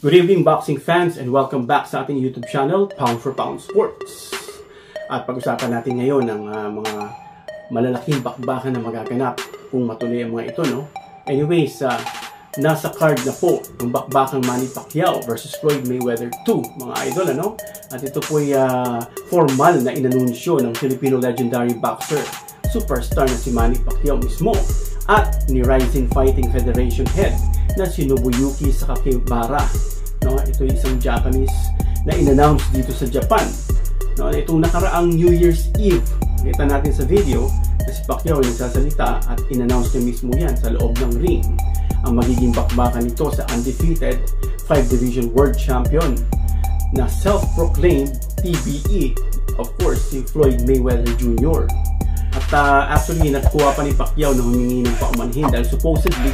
Good evening boxing fans and welcome back sa ating YouTube channel, Pound for Pound Sports. At pag-usapan natin ngayon ng mga malalaking bakbakan na magaganap kung matuloy ang mga ito, no? Anyways, nasa card na po ang bakbakang Manny Pacquiao versus Floyd Mayweather 2, mga idol, ano? At ito po ay formal na inanunsyo ng Filipino legendary boxer, superstar na si Manny Pacquiao mismo at ni Rising Fighting Federation head na si Nobuyuki Sakakibara. No, ito ay isang Japanese na in-announce dito sa Japan. No, itong nakaraang New Year's Eve, kita natin sa video na si Pacquiao ay nagsasalita at in-announce niya mismo yan sa loob ng ring. Ang magiging bakbakan nito sa undefeated 5-division world champion na self-proclaimed TBE, of course, si Floyd Mayweather Jr. At actually, nakuha pa ni Pacquiao na humingi ng paumanhin dahil supposedly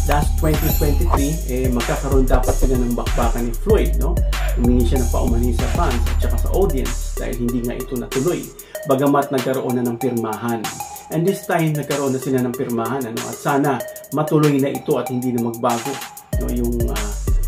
last 2023, magkakaroon dapat sila ng bakbakan ni Floyd, no? Humingi siya ng paumanhin sa fans at saka sa audience dahil hindi nga ito natuloy. Bagamat nagkaroon na ng pirmahan. And this time, nagkaroon na sila ng pirmahan, ano? At sana matuloy na ito at hindi na magbago, no? Yung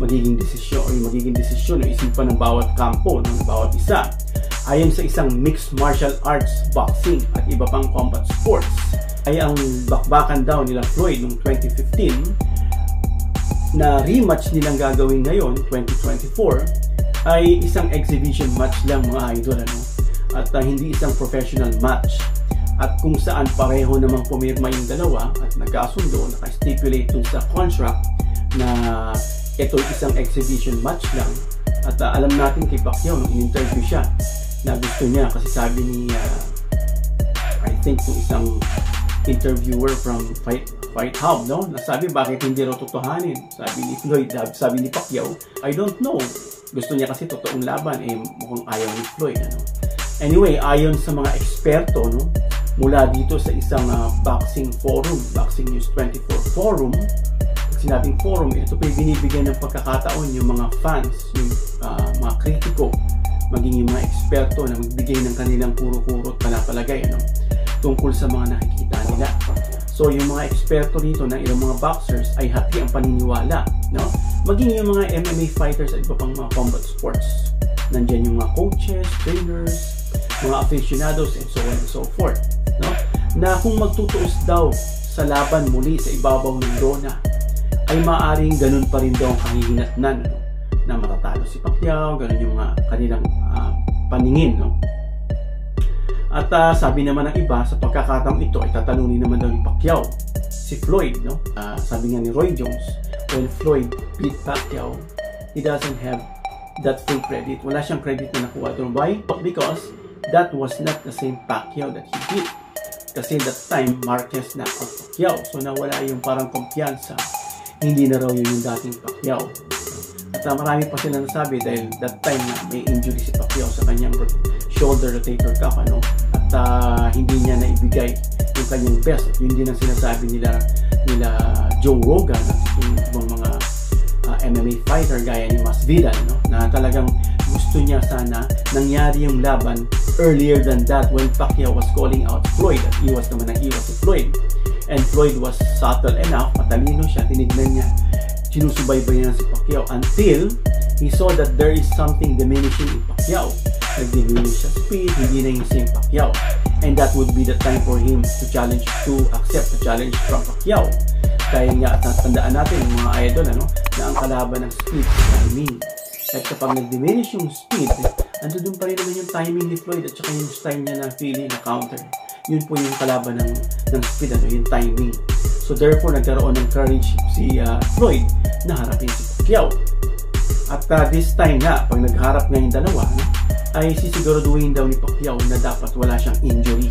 magiging desisyon o yung magiging desisyon o isipan ng bawat kampo, ng bawat isa. Ayon sa isang mixed martial arts, boxing at iba pang combat sports, ay ang bakbakan daw nila Floyd noong 2015 na rematch nilang gagawin ngayon, 2024, ay isang exhibition match lang, mga idol, ano? At hindi isang professional match. At kung saan pareho namang pumirma yung dalawa at nagkasundo, naka-stipulate dun sa contract na ito isang exhibition match lang. At alam natin kay Pacquiao nung in-interview siya na gusto niya, kasi sabi ni I think yung isang interviewer from Fight Hub, no? Nasabi bakit hindi raw totohanin. Sabi ni Floyd, sabi ni Pacquiao, I don't know. Gusto niya kasi totoong laban, mukhang ayaw ni Floyd, ano? Anyway, ayon sa mga eksperto, no, mula dito sa isang boxing forum, Boxing News 24 forum, sinabing forum, ito pa binibigyan ng pagkakataon yung mga fans, yung mga kritiko, maging yung mga eksperto na magbigay ng kanilang puro-puro at palapalagay, ano, tungkol sa mga nakikita nila. So yung mga eksperto dito ng ilang mga boxers ay hati ang paniniwala, no? Maging yung mga MMA fighters at iba pang mga combat sports. Nandiyan yung mga coaches, trainers, mga aficionados, and so on and so forth, no? Na kung magtutuos daw sa laban muli sa ibabaw ng lona, ay maaaring ganun pa rin daw ang kahihinatnan, ano? Na matatalo si Pacquiao, ganun yung mga kanilang paningin, no? At sabi naman ng iba, sa pagkakataong ito ay tatalunin naman daw ni Pacquiao si Floyd, no? Sabi nga ni Roy Jones, when Floyd beat Pacquiao, he doesn't have that full credit. Wala siyang credit na nakuha doon. Why? Because that was not the same Pacquiao that he beat. Kasi that time, Marquez na out Pacquiao. So nawala yung parang kumpiyansa. Hindi na raw yun yung dating Pacquiao. At marami pa sila nasabi dahil that time na may injury si Pacquiao sa kanyang shoulder rotator cuff, ano? At hindi niya naibigay yung kanyang best. At yun din ang sinasabi nila Joe Rogan at yung ibang mga MMA fighter gaya ni Masvidal, no? Na talagang gusto niya sana nangyari yung laban earlier than that when Pacquiao was calling out Floyd at iwas naman ang iwas si Floyd. And Floyd was subtle enough, matalino siya, tinignan niya, sinusubaybay niya si Pacquiao until he saw that there is something diminishing in Pacquiao. Nag-diminish siya speed, hindi na yung same Pacquiao. And that would be the time for him to accept the challenge from Pacquiao. Dahil nga, at tandaan natin mga idol, ano, na ang kalaban ng speed, timing. At kapag nag-diminish yung speed, ando dun pa rin naman yung timing ni Floyd at saka yung style niya na feeling na counter. Yun po yung kalaban ng speed, ano, yung timing. So therefore, nagkaroon ng courage si Floyd na harapin si Pacquiao. At this time nga, pag nagharap nga yung dalawa, no, ay sisiguraduhin daw ni Pacquiao na dapat wala siyang injury,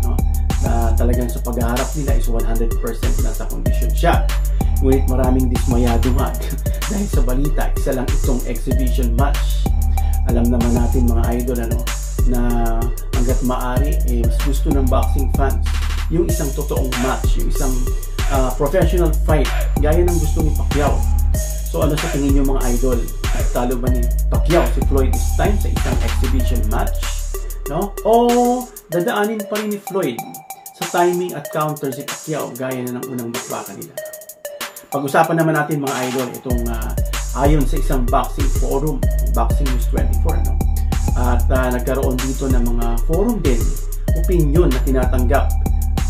no? Na talagang sa pagharap nila is 100% nasa kondisyon siya. Ngunit maraming dismayado nga dahil sa balita, isa lang itong exhibition match. Alam naman natin mga idol, ano, na hanggat maaari, mas gusto ng boxing fans yung isang totoong match, yung isang professional fight, gaya ng gusto ni Pacquiao. So ano sa tingin nyo mga idol? Talo ba ni Pacquiao si Floyd this time sa isang exhibition match, no? O dadaanin pa rin ni Floyd sa timing at counter si Pacquiao gaya na ng unang bakbakan nila? Pag-usapan naman natin mga idol itong Ayon sa isang boxing forum, Boxing News 24, no? At nagkaroon dito ng mga forum din, opinion na tinatanggap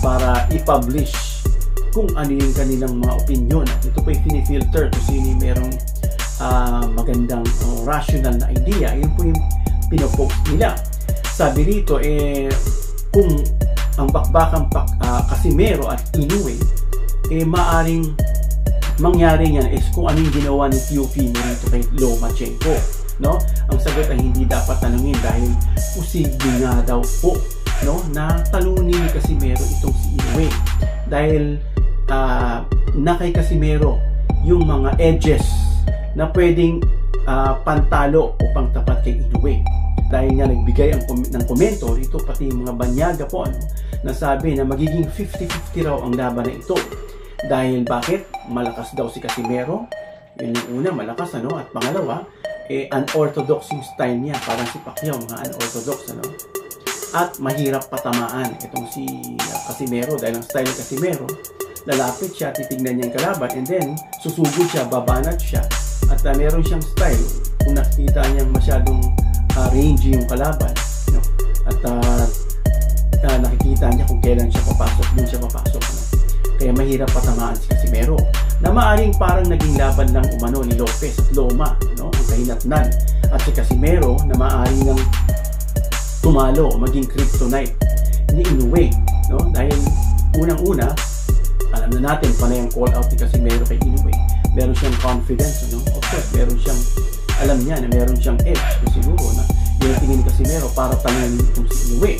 para i-publish kung ano yung kanilang mga opinion. At ito po yung pinifilter kung sino yung merong magandang rational na idea. Yun po yung pinopost nila. Sabi rito, kung ang bakbakang Casimero at Inoue, maaring mangyari niyan is kung ano yung ginawa ni Teofimo rito kay Lomachenko, no? Ang sagot ay hindi dapat tanungin dahil posible nga daw po, no, na talunin ni Casimero itong si Inoue dahil na kay Casimero yung mga edges na pwedeng pantalo o pangtapat kay Inoue. Dahil nga nagbigay ng komento rito pati yung mga banyaga po, ano, nasabi na magiging 50-50 raw ang laban na ito. Dahil bakit? Malakas daw si Casimero. Yun yung una, malakas, ano? At pangalawa, unorthodox yung style niya. Parang si Pacquiao, mga unorthodox, ano? At mahirap patamaan itong si Casimero dahil ang style ni Casimero, lalapit siya, titignan niya yung kalaban, and then susugod siya, babanat siya. At meron siyang style, kung nakikita niyang masyadong rangy yung kalaban, no? At nakikita niya kung kailan siya papasok, dun siya papasok, no? Kaya mahirap patamaan si Casimero na maaring parang naging laban lang umano ni Lopez at Loma, no? Ang kahinatnan. At si Casimero na maaring nang tumalo o maging kryptonite ni Inoue, no? Dahil unang-una, alam na natin panay ang call out ni Casimero kay Inoue. Meron siyang confidence, no? Of course, meron siyang, alam niya na meron siyang edge, so siguro na yun ang tingin ni Casimero para tanungin itong si Inoue.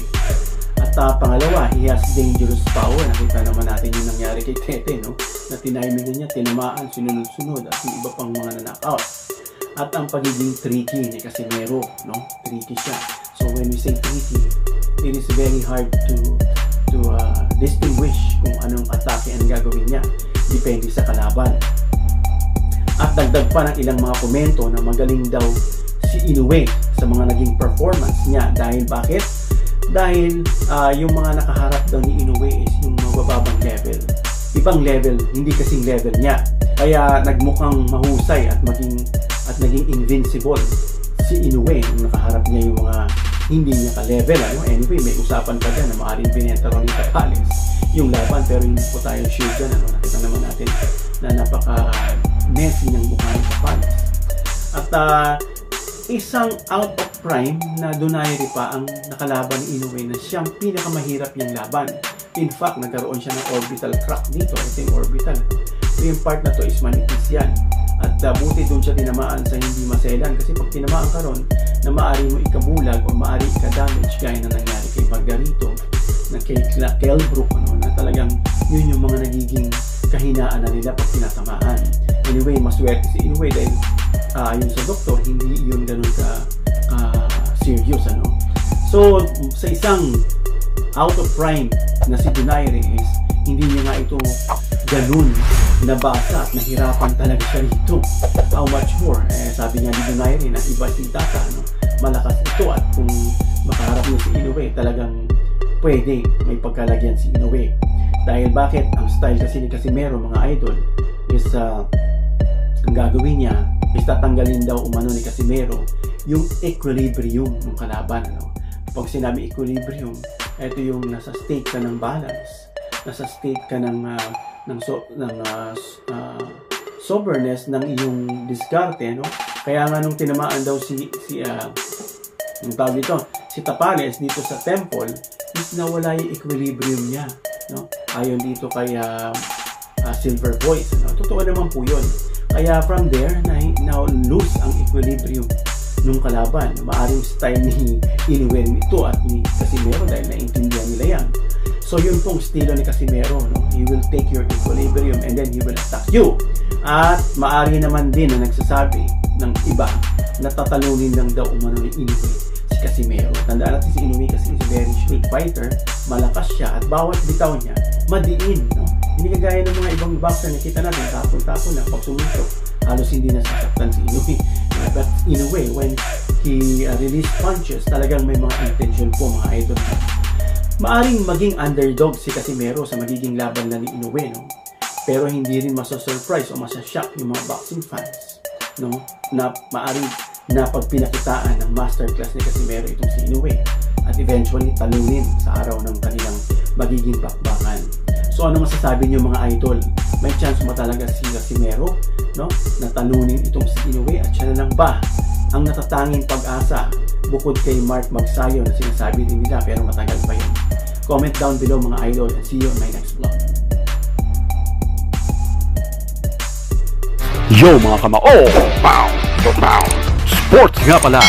At pangalawa, he has dangerous power. Nakita naman natin yung nangyari kay Tete, no? Na tinimingan niya, tinamaan, sunod-sunod at yung iba pang mga na-knockout. At ang pagiging tricky ni Casimero, no? Tricky siya. So when we say tricky, it is very hard to distinguish kung anong atake ang gagawin niya. Depende sa kalaban. At dagdag pa ng ilang mga komento na magaling daw si Inoue sa mga naging performance niya. Dahil bakit? Dahil yung mga nakaharap daw ni Inoue is yung mabababang level. Ibang level, hindi kasing level niya. Kaya nagmukhang mahusay at naging invincible si Inoue nung nakaharap niya yung mga hindi niya ka-level, ano? Anyway, may usapan pa dyan na maaaring binenta rin ni Palace yung laban, pero hindi po tayo sure dyan, ano? Nakita naman natin na napaka-messy ng mukha ni Palace. At isang out of prime na Donaire pa ang nakalaban ni Inoue na siyang pinakamahirap niyang laban. In fact, nagkaroon siya ng orbital crack dito. Ito yung orbital. So yung part na to is manipis yan. At buti doon siya tinamaan sa hindi maselan. Kasi pag tinamaan ka ron, na maaari mo ikabulag o maaari ika-damage gaya na nangyari kay Margarito, na kay Kelbrook, ano, na talagang yun yung mga nagiging kahinaan na nila pag tinatamaan. Anyway, maswerte si Inoue dahil yung sa doktor, hindi yun ganun ka serious, ano. So, sa isang out of prime na si Donaire is, hindi niya nga ito ganun nabasa at nahirapan talaga siya rito. How much more? Sabi nga ni Donaire na iba si Tata, ano, malakas ito at kung makaharap niya si Inoue, talagang pwede may pagkalagyan si Inoue. Dahil bakit? Ang style kasi ni Casimero, mga idol, is ang gagawin niya is tatanggalin daw umano ni Casimero yung equilibrium ng kalaban, ano. Pag sinabi equilibrium, ito yung nasa state ka ng balance, nasa state ka ng soberness ng iyong diskarte, no? Kaya nga nung tinamaan daw si Tapales dito sa temple, is nawala yung equilibrium niya, no? Ayon dito kay Silver Voice, no? Totoo naman po yun. Kaya from there, now lose ang equilibrium nung kalaban. Maaring style ni Inoue ito at ni Casimero dahil naintindihan nila yan. So yun pong estilo ni Casimero, no? He will take your equilibrium and then he will attack you. At maaari naman din na nagsasabi ng iba na tatalunin lang daw umano ni Inoue si Casimero. Tandaan natin si Inoue kasi is a very shrewd fighter, malakas siya at bawat bitaw niya madiin, no? Hindi kagaya ng mga ibang boxer na kita natin, tapon-tapon na pag sumuntok, halos hindi nasasaktan si Inoue. But Inoue, when he release punches, talagang may mga intention po, mga idol. Maaring maging underdog si Casimero sa magiging laban na ni Inoue, no? Pero hindi rin masasurprise o masashock yung mga boxing fans no, na maaring na pagpinakitaan ng masterclass ni Casimero itong si Inoue at eventually talunin sa araw ng kanilang magiging bakbakan. So ano masasabi niyo mga idol? May chance ba talaga si Casimero, no, na talunin itong si Inoue, at siya na lang ba ang natatanging pag-asa bukod kay Mark Magsayo na sinasabi din nila pero matagal pa yun? Comment down below mga idol, and see you on my next vlog. Yo mga kamao! Pound for pound! Sports nga pala!